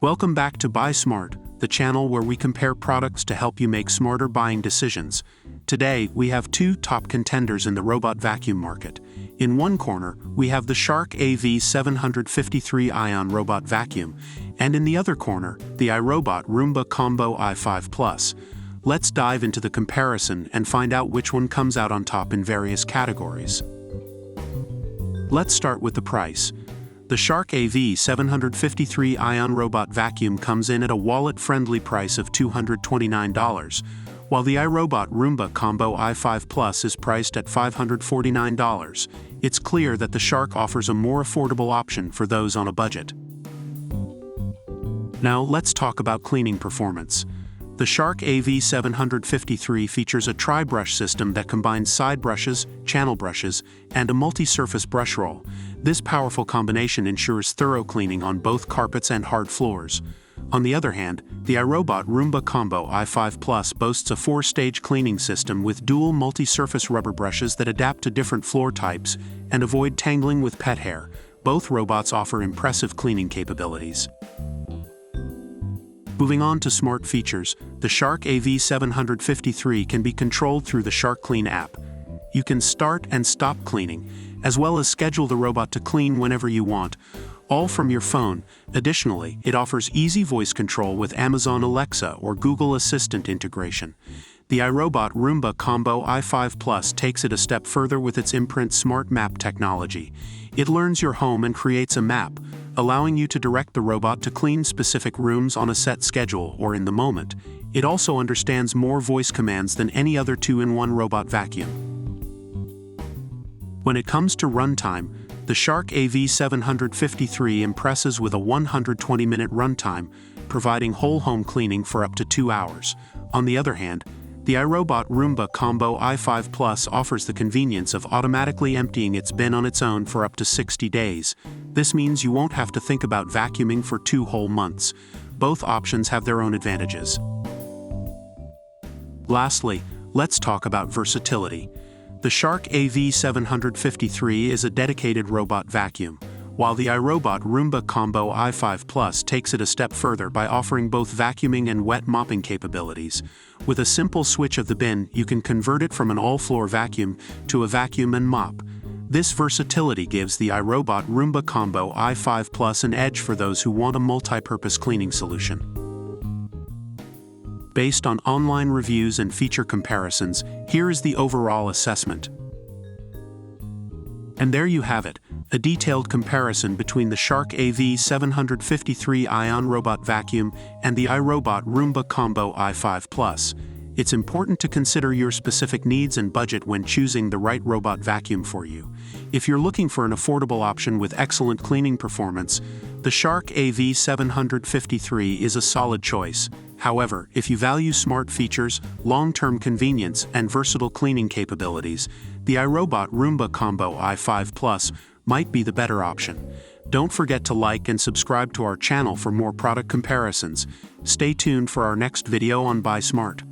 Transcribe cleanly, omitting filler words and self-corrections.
Welcome back to Buy Smart, the channel where we compare products to help you make smarter buying decisions. Today, we have two top contenders in the robot vacuum market. In one corner, we have the Shark AV753 Ion Robot Vacuum, and in the other corner, the iRobot Roomba Combo i5 Plus. Let's dive into the comparison and find out which one comes out on top in various categories. Let's start with the price. The Shark AV753 Ion Robot Vacuum comes in at a wallet-friendly price of $229, while the iRobot Roomba Combo i5 Plus is priced at $549. It's clear that the Shark offers a more affordable option for those on a budget. Now let's talk about cleaning performance. The Shark AV753 features a tri-brush system that combines side brushes, channel brushes, and a multi-surface brush roll. This powerful combination ensures thorough cleaning on both carpets and hard floors. On the other hand, the iRobot Roomba Combo i5 Plus boasts a 4-stage cleaning system with dual multi-surface rubber brushes that adapt to different floor types and avoid tangling with pet hair. Both robots offer impressive cleaning capabilities. Moving on to smart features, the Shark AV753 can be controlled through the Shark Clean app. You can start and stop cleaning, as well as schedule the robot to clean whenever you want, all from your phone. Additionally, it offers easy voice control with Amazon Alexa or Google Assistant integration. The iRobot Roomba Combo i5 Plus takes it a step further with its Imprint Smart Map technology. It learns your home and creates a map, allowing you to direct the robot to clean specific rooms on a set schedule or in the moment. It also understands more voice commands than any other 2-in-1 robot vacuum. When it comes to runtime, the Shark AV753 impresses with a 120-minute runtime, providing whole home cleaning for up to 2 hours. On the other hand, the iRobot Roomba Combo i5 Plus offers the convenience of automatically emptying its bin on its own for up to 60 days. This means you won't have to think about vacuuming for 2 whole months. Both options have their own advantages. Lastly, let's talk about versatility. The Shark AV753 is a dedicated robot vacuum, while the iRobot Roomba Combo i5 Plus takes it a step further by offering both vacuuming and wet mopping capabilities. With a simple switch of the bin, you can convert it from an all-floor vacuum to a vacuum and mop. This versatility gives the iRobot Roomba Combo i5 Plus an edge for those who want a multi-purpose cleaning solution. Based on online reviews and feature comparisons, here is the overall assessment. And there you have it, a detailed comparison between the Shark AV753 Ion Robot Vacuum and the iRobot Roomba Combo i5 Plus. It's important to consider your specific needs and budget when choosing the right robot vacuum for you. If you're looking for an affordable option with excellent cleaning performance, the Shark AV753 is a solid choice. However, if you value smart features, long-term convenience, and versatile cleaning capabilities, the iRobot Roomba Combo i5 Plus might be the better option. Don't forget to like and subscribe to our channel for more product comparisons. Stay tuned for our next video on Buy Smart.